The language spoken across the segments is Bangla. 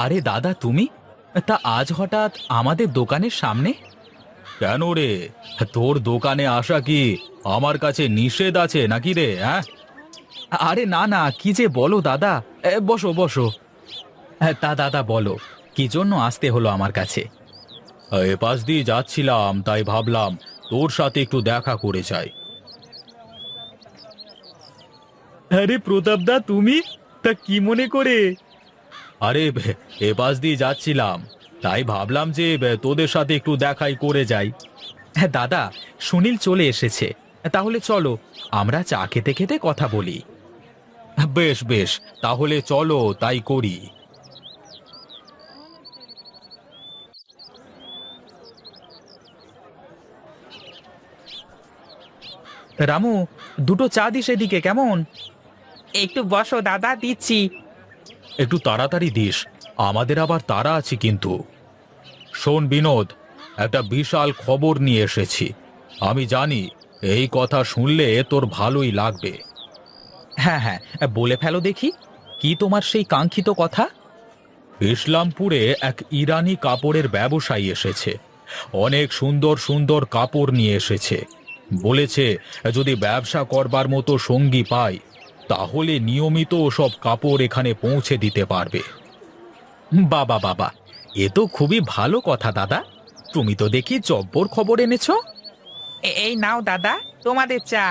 আরে দাদা, তুমি তা আজ হঠাৎ আমাদের দোকানের সামনে? কেন রে, তোর দোকানে আসা কি আমার কাছে নিষেধ আছে নাকি রে? হ্যাঁ, আরে না না, কি যে বলো দাদা। বসো বসো। তা দাদা বলো, কি জন্য আসতে হলো আমার কাছে? এ পাশ দিয়ে যাচ্ছিলাম, তাই ভাবলাম তোর সাথে একটু দেখা করে যাই। আরে প্রতাপদা, তুমি তা কি মনে করে? আরে এ পাশ দিয়ে যাচ্ছিলাম, তাই ভাবলাম যে তোদের সাথে একটু দেখাই করে যাই। হ্যাঁ দাদা, সুনীল চলে এসেছে, তাহলে চলো আমরা চা খেতে খেতে কথা বলি। বেশ বেশ, তাহলে চলো তাই করি। রামু, দুটো চা দিস এদিকে, কেমন? একটু বসো দাদা, দিচ্ছি। একটু তাড়াতাড়ি দিস, আমাদের আবার তাড়া আছে কিন্তু। শোন বিনোদ, একটা বিশাল খবর নিয়ে এসেছি। আমি জানি এই কথা শুনলে তোর ভালোই লাগবে। হ্যাঁ হ্যাঁ, বলে ফেলো দেখি, কি তোমার সেই কাঙ্ক্ষিত কথা? ইসলামপুরে এক ইরানি কাপড়ের ব্যবসায়ী এসেছে। অনেক সুন্দর সুন্দর কাপড় নিয়ে এসেছে। বলেছে যদি ব্যবসা করবার মতো সঙ্গী পাই, তাহলে নিয়মিত সব কাপড় এখানে পৌঁছে দিতে পারবে। বাবা বাবা, এ তো খুবই ভালো কথা দাদা। তুমি তো দেখি জব্বর খবর এনেছো। এই নাও দাদা, তোমাদের চা।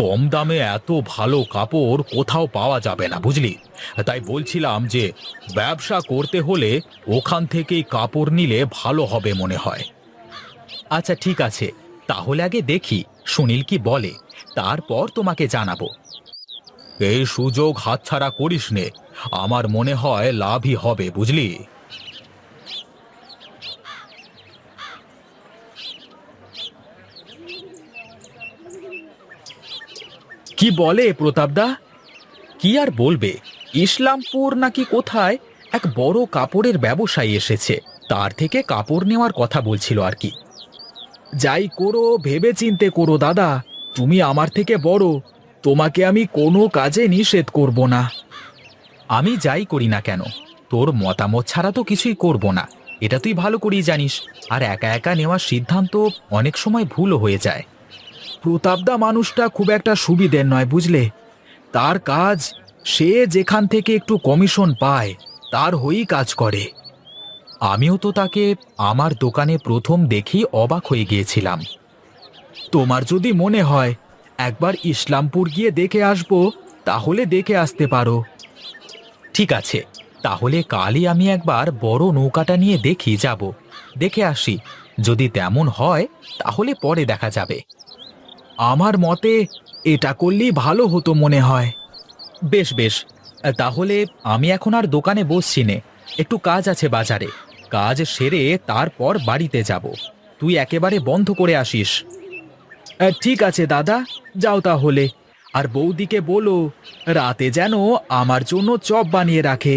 কম দামে এত ভালো কাপড় কোথাও পাওয়া যাবে না, বুঝলি? তাই বলছিলাম যে ব্যবসা করতে হলে ওখান থেকেই কাপড় নিলে ভালো হবে মনে হয়। আচ্ছা ঠিক আছে, তাহলে আগে দেখি সুনীল কি বলে, তারপর তোমাকে জানাবো। এই সুযোগ হাতছাড়া করিস নে, আমার মনে হয় লাভই হবে, বুঝলি? কি বলে প্রতাপদা? কি আর বলবে, ইসলামপুর নাকি কোথায় এক বড় কাপড়ের ব্যবসায়ী এসেছে, তার থেকে কাপড় নেওয়ার কথা বলছিল আর কি। যাই করো ভেবে চিন্তে করো দাদা, তুমি আমার থেকে বড়, তোমাকে আমি কোনো কাজে নিষেধ করব না। আমি যাই করি না কেন, তোর মতামত ছাড়া তো কিছুই করব না, এটা তুই ভালো করেই জানিস। আর একা একা নেওয়ার সিদ্ধান্ত অনেক সময় ভুলও হয়ে যায়। প্রতাপদা মানুষটা খুব একটা সুবিধের নয়, বুঝলে? তার কাজ, সে যেখান থেকে একটু কমিশন পায় তার হয়েই কাজ করে। আমিও তো তাকে আমার দোকানে প্রথম দেখেই অবাক হয়ে গিয়েছিলাম। তোমার যদি মনে হয় একবার ইসলামপুর গিয়ে দেখে আসবো, তাহলে দেখে আসতে পারো। ঠিক আছে, তাহলে কালই আমি একবার বড় নৌকাটা নিয়ে যাব, দেখে আসি। যদি তেমন হয় তাহলে পরে দেখা যাবে। আমার মতে এটা করলেই ভালো হতো মনে হয়। বেশ বেশ, তাহলে আমি এখন আর দোকানে বসছি নে, একটু কাজ আছে বাজারে। কাজ সেরে তারপর বাড়িতে যাব। তুই একেবারে বন্ধ করে আসিস। ঠিক আছে দাদা, যাও তাহলে। আর বৌদিকে বলো রাতে যেন আমার জন্য চপ বানিয়ে রাখে।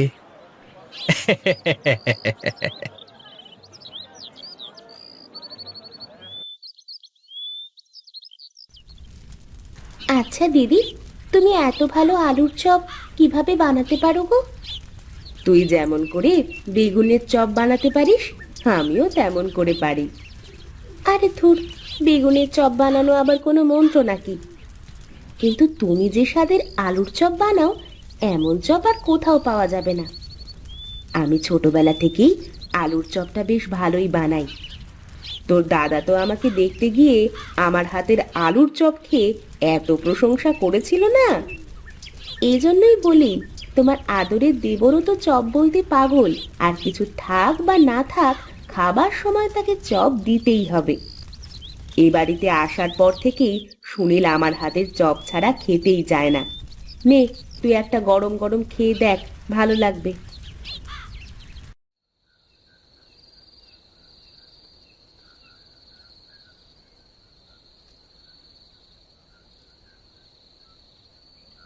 আচ্ছা দিদি, তুমি এত ভালো আলুর চপ কিভাবে বানাতে পারো গো? তুই যেমন করে বেগুনের চপ বানাতে পারিস, আমিও তেমন করে পারি। আরে ধুর, বেগুনের চপ বানানো আবার কোনো মন্ত্র নাকি? কিন্তু তুমি যে স্বাদের আলুর চপ বানাও, এমন চপ আর কোথাও পাওয়া যাবে না। আমি ছোটবেলা থেকেই আলুর চপটা বেশ ভালোই বানাই। তোর দাদা তো আমাকে দেখতে গিয়ে আমার হাতের আলুর চপ খেয়ে এত প্রশংসা করেছিল না। এই জন্যই বলি, তোমার আদরের দেবরও তো চপ বলতে পাগল, আর কিছু থাক বা না থাক, খাবার সময় তাকে চপ দিতেই হবে। এ বাড়িতে আসার পর থেকেই সুনীল আমার হাতের চপ ছাড়া খেতেই চায় না। নে, তুই একটা গরম গরম খেয়ে দেখ, ভালো লাগবে।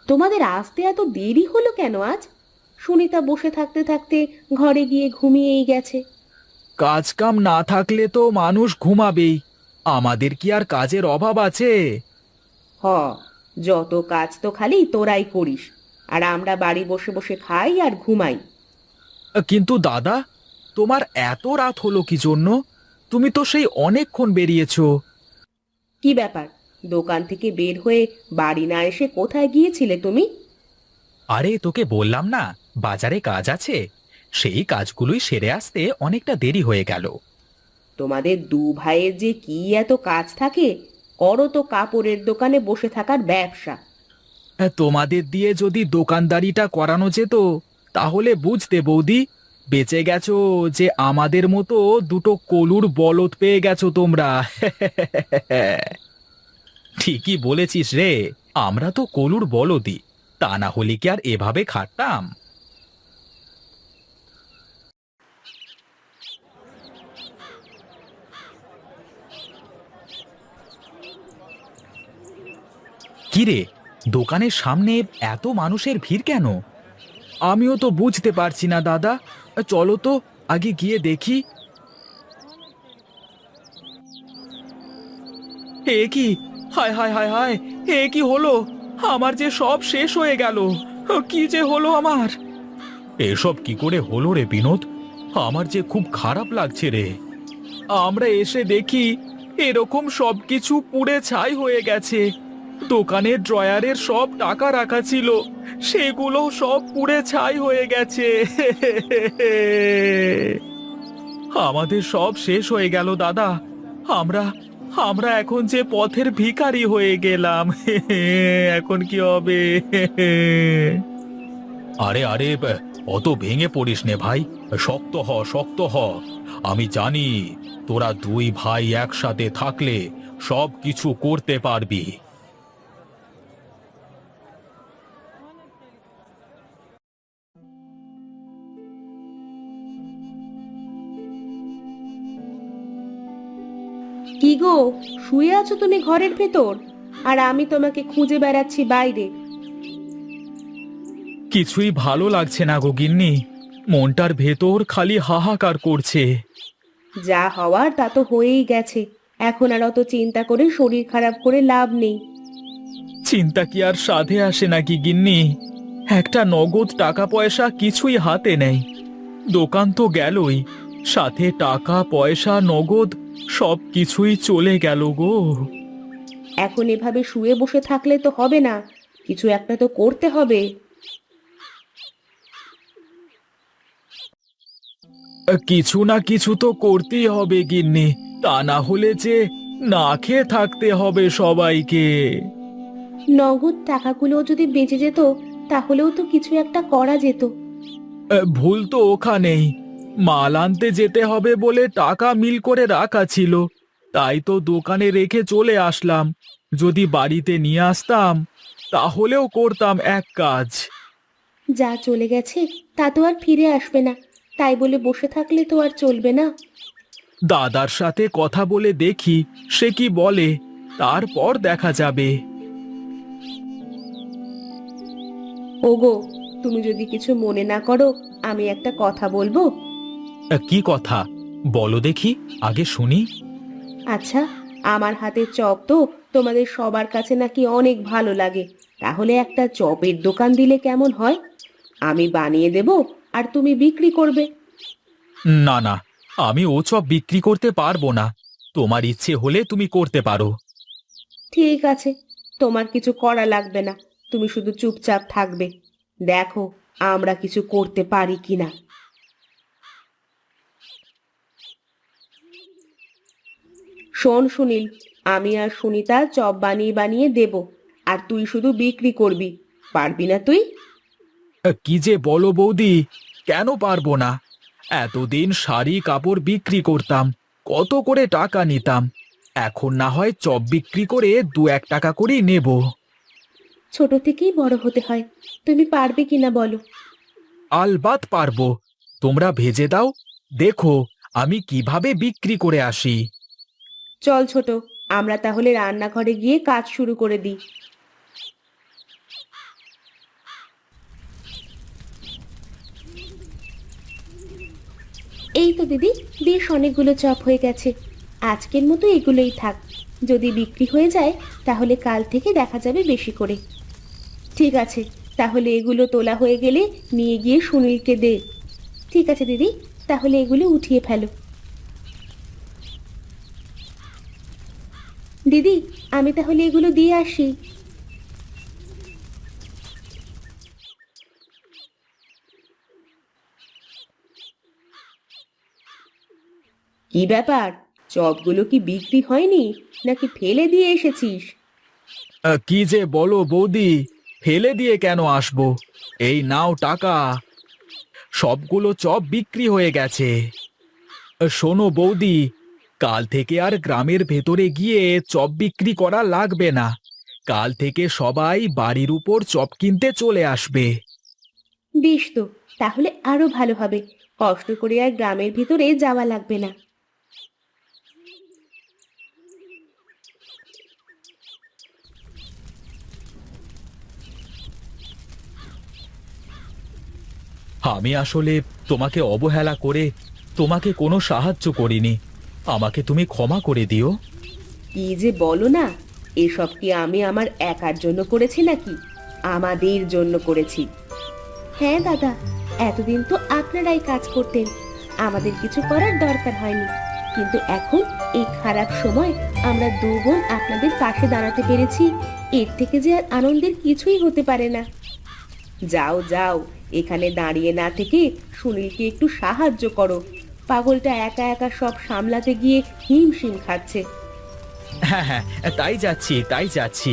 তোমাদের আসতে এত দেরি হলো কেন আজ? সুনিতা বসে থাকতে থাকতে ঘরে গিয়ে ঘুমিয়েই গেছে। কাজ কাম না থাকলে তো মানুষ ঘুমাবেই, আমাদের কি আর কাজের অভাব আছে? হ, যত কাজ তো খালি তোরাই করিস। আর আমরা বাড়ি বসে বসে খাই আর ঘুমাই। কিন্তু দাদা, তোমার এত রাত হলো কি জন্য? তুমি তো সেই অনেকক্ষণ বেরিয়েছো। কি ব্যাপার, দোকান থেকে বের হয়ে বাড়ি না এসে কোথায় গিয়েছিলে তুমি? আরে তোকে বললাম না, বাজারে কাজ আছে, সেই কাজগুলোই সেরে আসতে অনেকটা দেরি হয়ে গেল। তোমাদের দু ভাইয়ের যে কি এত কাজ থাকে, করো তো কাপড়ের দোকানে বসে থাকার ব্যবসা। তোমাদের দিয়ে যদি দোকানদারিটা করানো যেত তাহলে বুঝতে বৌদি, বেঁচে গেছো যে আমাদের মতো দুটো কলুর বলদ পেয়ে গেছো তোমরা। ঠিকই বলেছিস রে, আমরা তো কলুর বলদই, তা না হলে কি আর এভাবে খাটতাম? কিরে, দোকানের সামনে এত মানুষের ভিড় কেন? আমিও তো বুঝতে পারছি না দাদা, চলো তো আগে গিয়ে দেখি। এ কি, হায় হায় হায় হায়, এ কি হলো? আমার যে সব শেষ হয়ে গেল, কি যে হলো আমার? এসব কি করে হলো রে বিনোদ? আমার যে খুব খারাপ লাগছে রে। আমরা এসে দেখি এরকম সবকিছু পুড়ে ছাই হয়ে গেছে। দোকানের ড্রয়ারের সব টাকা রাখা ছিল, সেগুলো সব পুড়ে ছাই হয়ে গেছে। আমাদের সব শেষ হয়ে গেল দাদা। আমরা আমরা এখন যে পথের ভিখারি হয়ে গেলাম। এখন কি হবে? আরে আরে, অত ভেঙে পড়িস নে ভাই, শক্ত হ শক্ত হ। আমি জানি তোরা দুই ভাই একসাথে থাকলে সব কিছু করতে পারবি। কি গো, শুয়ে আছো তুমি ঘরের ভেতর, আর আমি তোমাকে খুঁজে বেড়াচ্ছি বাইরে। কিছুই ভালো লাগছে না গো গিন্নি, মনটার ভেতর খালি হাহাকার করছে। যা হওয়ার তা তো হয়েই গেছে, এখন আর অত চিন্তা করে শরীর খারাপ করে লাভ নেই। চিন্তা কি আর সাধে আসে নাকি গিন্নি? একটা নগদ টাকা পয়সা কিছুই হাতে নেই। দোকান তো গেলই, সাথে টাকা পয়সা নগদ সব কিছুই চলে গেল গো। এখন এভাবে শুয়ে বসে থাকলে তো হবে না, কিছু একটা তো করতে হবে। কিছু না কিছু তো করতেই হবে গিন্নি, তা না হলে যে না খেয়ে থাকতে হবে সবাইকে। নগদ টাকাগুলো যদি বেঁচে যেত, তাহলেও তো কিছু একটা করা যেত। ভুল তো ওখানেই, মাল আনতে যেতে হবে বলে টাকা মিল করে রাখা ছিল, তাই তো দোকানে রেখে চলে আসলাম। যদি বাড়িতে নিয়ে আসতাম তাহলেও করতাম এক কাজ। যা চলে গেছে তা তো আর ফিরে আসবে না, তাই বলে বসে থাকলে তো আর চলবে না। দাদার সাথে কথা বলে দেখি সে কি বলে, তারপর দেখা যাবে। ওগো, তুমি যদি কিছু মনে না করো, আমি একটা কথা বলবো। কি কথা? বলো দেখি, আগে শুনি। আচ্ছা, আমার হাতের চপ তো তোমাদের সবার কাছে নাকি অনেক ভালো লাগে, তাহলে একটা চপের দোকান দিলে কেমন হয়? আমি বানিয়ে দেব আর তুমি বিক্রি করবে। না না, আমি ও সব বিক্রি করতে পারবো না। তোমার ইচ্ছে হলে তুমি করতে পারো। ঠিক আছে, তোমার কিছু করা লাগবে না, তুমি শুধু চুপচাপ থাকবে, দেখো আমরা কিছু করতে পারি কিনা। শোন সুনীল, আমি আর সুনিতা চপ বানিয়ে বানিয়ে দেব, আর তুই শুধু বিক্রি করবি, পারবি না তুই? কি যে বলো বৌদি, কেন পারবো না? এতদিন শাড়ি কাপড় বিক্রি করতাম, কত করে টাকা নিতাম। এখন না হয় চপ বিক্রি করে 2-1 টাকা করেই নেব। ছোট থেকেই বড় হতে হয়, তুমি পারবে কিনা বলো? আলবাত পারবো, তোমরা ভেজে দাও, দেখো আমি কিভাবে বিক্রি করে আসি। চল ছোট, আমরা তাহলে রান্নাঘরে গিয়ে কাজ শুরু করে দিই। এই তো দিদি, বেশ অনেকগুলো চপ হয়ে গেছে, আজকের মতো এগুলোই থাক, যদি বিক্রি হয়ে যায় তাহলে কাল থেকে দেখা যাবে বেশি করে। ঠিক আছে, তাহলে এগুলো তোলা হয়ে গেলে নিয়ে গিয়ে সুনীলকে দে। ঠিক আছে দিদি, তাহলে এগুলো উঠিয়ে ফেলো। দিদি, আমি তাহলে এগুলো দিয়ে আসি। কি ব্যাপার, চপগুলো কি বিক্রি হয়নি নাকি ফেলে দিয়ে এসেছিস? কি যে বলো বৌদি, ফেলে দিয়ে কেন আসবো? এই নাও টাকা, সবগুলো চপ বিক্রি হয়ে গেছে। শোনো বৌদি, কাল থেকে আর গ্রামের ভেতরে গিয়ে চপ বিক্রি করা লাগবে না। কাল থেকে সবাই বাড়ির উপর চপ কিনতে চলে আসবে। বেশ তো, তাহলে আরো ভালো হবে, কষ্ট করে আর গ্রামের ভিতরে যাওয়া লাগবে না। আমি আসলে তোমাকে অবহেলা করে তোমাকে কোনো সাহায্য করিনি। আমাকে তুমি ক্ষমা করে দিও। কি যে বলো না, এসব কি আমি আমার একার জন্য করেছি নাকি? আমাদের জন্য করেছি। হ্যাঁ দাদা, এতদিন তো আপনারাই কাজ করতেন, আমাদের কিছু করার দরকার হয়নি। কিন্তু এখন এই খারাপ সময় আমরা দু বোন আপনাদের পাশে দাঁড়াতে পেরেছি, এর থেকে যে আর আনন্দের কিছুই হতে পারে না। যাও যাও, এখানে দাঁড়িয়ে না থেকে সুনীলকে একটু সাহায্য করো। পাগলটা একা একা সব সামলাতে গিয়ে হিমশিম খাচ্ছে। হ্যাঁ হ্যাঁ, তাই যাচ্ছি।